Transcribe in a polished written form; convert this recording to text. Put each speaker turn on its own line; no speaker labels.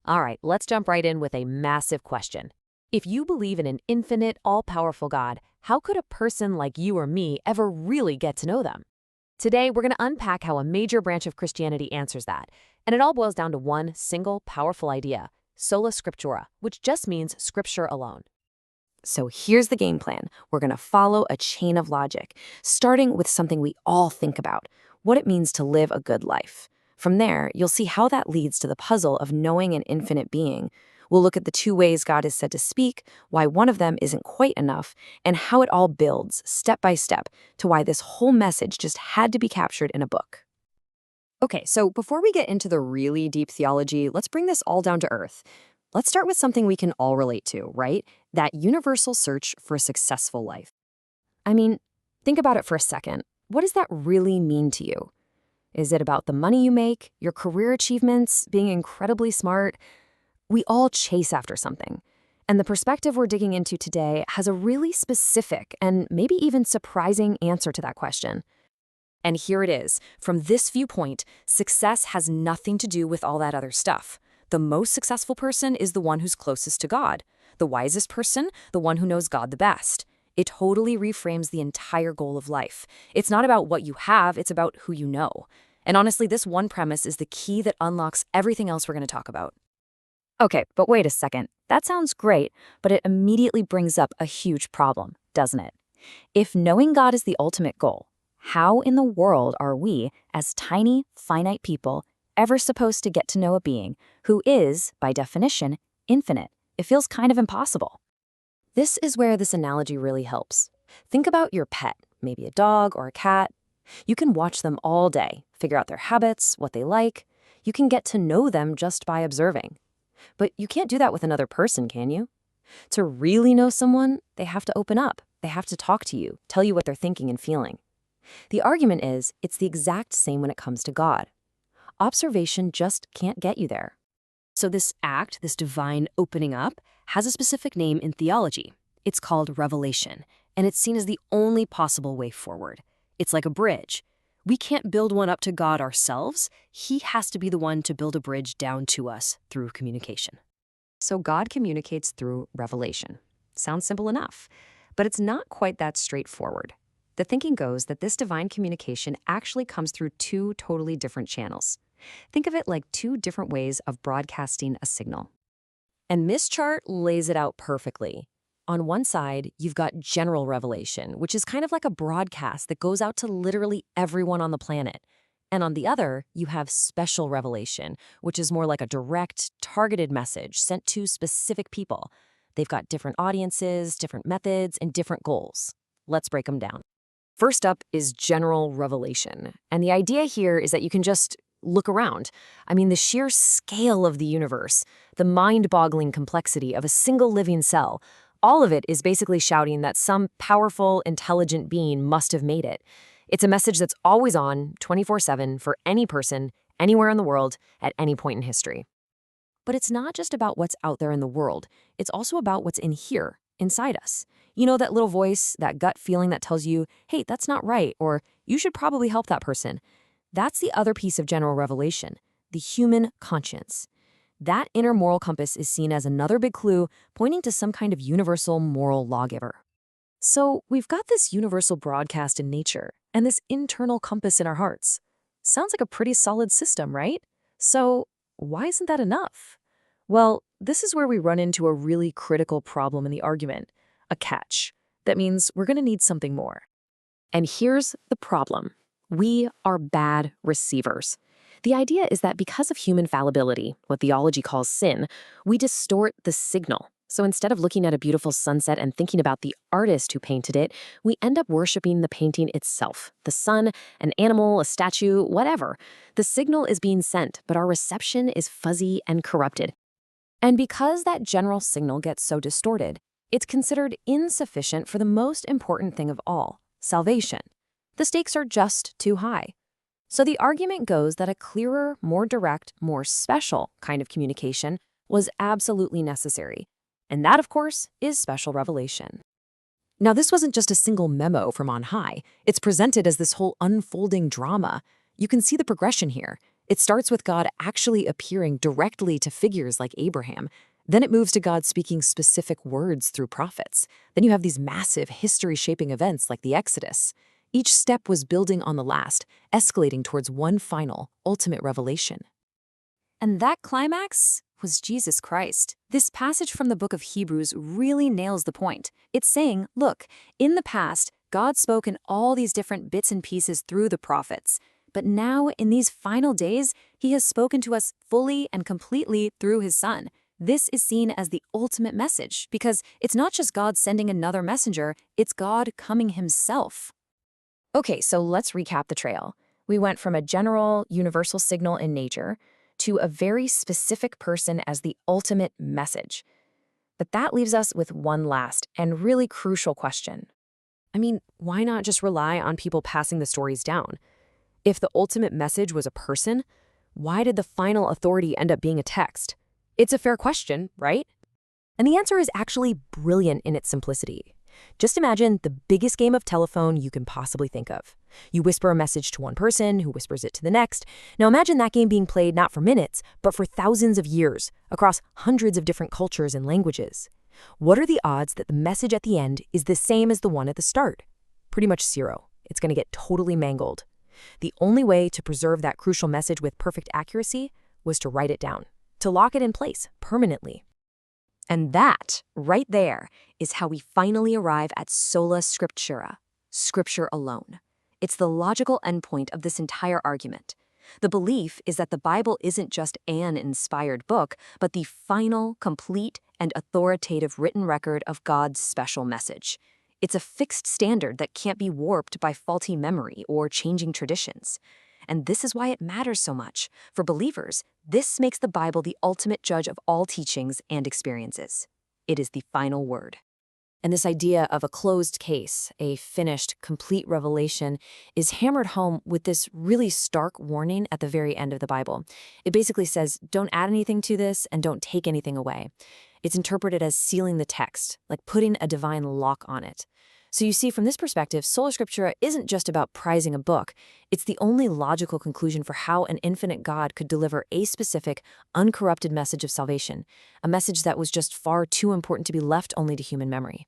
All right, let's jump right in with a massive question. If you believe in an infinite, all-powerful God, how could a person like you or me ever really get to know them? Today, we're going to unpack how a major branch of Christianity answers that, and it all boils down to one single, powerful idea, Sola Scriptura, which just means scripture alone.
So here's the game plan. We're going to follow a chain of logic, starting with something we all think about, what it means to live a good life. From there, you'll see how that leads to the puzzle of knowing an infinite being. We'll look at the two ways God is said to speak, why one of them isn't quite enough, and how it all builds, step by step, to why this whole message just had to be captured in a book.
Okay, so before we get into the really deep theology, let's bring this all down to earth. Let's start with something we can all relate to, right? That universal search for a successful life. I mean, think about it for a second. What does that really mean to you? Is it about the money you make, your career achievements, being incredibly smart? We all chase after something. And the perspective we're digging into today has a really specific and maybe even surprising answer to that question. And here it is. From this viewpoint, success has nothing to do with all that other stuff. The most successful person is the one who's closest to God. The wisest person, the one who knows God the best. It totally reframes the entire goal of life. It's not about what you have, it's about who you know. And honestly, this one premise is the key that unlocks everything else we're going to talk about.
Okay, but wait a second. That sounds great, but it immediately brings up a huge problem, doesn't it? If knowing God is the ultimate goal, how in the world are we, as tiny, finite people, ever supposed to get to know a being who is, by definition, infinite? It feels kind of impossible.
This is where this analogy really helps. Think about your pet, maybe a dog or a cat. You can watch them all day, figure out their habits, what they like. You can get to know them just by observing. But you can't do that with another person, can you? To really know someone, they have to open up. They have to talk to you, tell you what they're thinking and feeling. The argument is, it's the exact same when it comes to God. Observation just can't get you there. So this act, this divine opening up, has a specific name in theology. It's called revelation, and it's seen as the only possible way forward. It's like a bridge. We can't build one up to God ourselves. He has to be the one to build a bridge down to us through communication. So God communicates through revelation. Sounds simple enough, but it's not quite that straightforward. The thinking goes that this divine communication actually comes through two totally different channels. Think of it like two different ways of broadcasting a signal. And this chart lays it out perfectly. On one side, you've got general revelation, which is kind of like a broadcast that goes out to literally everyone on the planet. And on the other, you have special revelation, which is more like a direct, targeted message sent to specific people. They've got different audiences, different methods, and different goals. Let's break them down. First up is general revelation. And the idea here is that you can just look around. I mean, the sheer scale of the universe, the mind-boggling complexity of a single living cell, all of it is basically shouting that some powerful, intelligent being must have made it. It's a message that's always on, 24/7, for any person, anywhere in the world, at any point in history. But it's not just about what's out there in the world. It's also about what's in here, inside us. You know, that little voice, that gut feeling that tells you, hey, that's not right, or you should probably help that person. That's the other piece of general revelation, the human conscience. That inner moral compass is seen as another big clue pointing to some kind of universal moral lawgiver. So we've got this universal broadcast in nature and this internal compass in our hearts. Sounds like a pretty solid system, right? So why isn't that enough? Well, this is where we run into a really critical problem in the argument, a catch. That means we're going to need something more. And here's the problem. We are bad receivers. The idea is that because of human fallibility, what theology calls sin, we distort the signal. So instead of looking at a beautiful sunset and thinking about the artist who painted it, we end up worshiping the painting itself, the sun, an animal, a statue, whatever. The signal is being sent, but our reception is fuzzy and corrupted. And because that general signal gets so distorted, it's considered insufficient for the most important thing of all, salvation. The stakes are just too high. So the argument goes that a clearer, more direct, more special kind of communication was absolutely necessary. And that, of course, is special revelation. Now, this wasn't just a single memo from on high. It's presented as this whole unfolding drama. You can see the progression here. It starts with God actually appearing directly to figures like Abraham. Then it moves to God speaking specific words through prophets. Then you have these massive history-shaping events like the Exodus. Each step was building on the last, escalating towards one final, ultimate revelation.
And that climax was Jesus Christ. This passage from the book of Hebrews really nails the point. It's saying, look, in the past, God spoke in all these different bits and pieces through the prophets. But now, in these final days, he has spoken to us fully and completely through his Son. This is seen as the ultimate message, because it's not just God sending another messenger, it's God coming himself.
Okay, so let's recap the trail. We went from a general, universal signal in nature to a very specific person as the ultimate message. But that leaves us with one last and really crucial question. I mean, why not just rely on people passing the stories down? If the ultimate message was a person, why did the final authority end up being a text? It's a fair question, right? And the answer is actually brilliant in its simplicity. Just imagine the biggest game of telephone you can possibly think of. You whisper a message to one person who whispers it to the next. Now imagine that game being played not for minutes, but for thousands of years, across hundreds of different cultures and languages. What are the odds that the message at the end is the same as the one at the start? Pretty much zero. It's going to get totally mangled. The only way to preserve that crucial message with perfect accuracy was to write it down, to lock it in place permanently. And that, right there, is how we finally arrive at Sola Scriptura, Scripture alone. It's the logical endpoint of this entire argument. The belief is that the Bible isn't just an inspired book, but the final, complete, and authoritative written record of God's special message. It's a fixed standard that can't be warped by faulty memory or changing traditions. And this is why it matters so much. For believers, this makes the Bible the ultimate judge of all teachings and experiences. It is the final word. And this idea of a closed case, a finished, complete revelation, is hammered home with this really stark warning at the very end of the Bible. It basically says, don't add anything to this and don't take anything away. It's interpreted as sealing the text, like putting a divine lock on it. So you see, from this perspective, Sola Scriptura isn't just about prizing a book. It's the only logical conclusion for how an infinite God could deliver a specific, uncorrupted message of salvation, a message that was just far too important to be left only to human memory.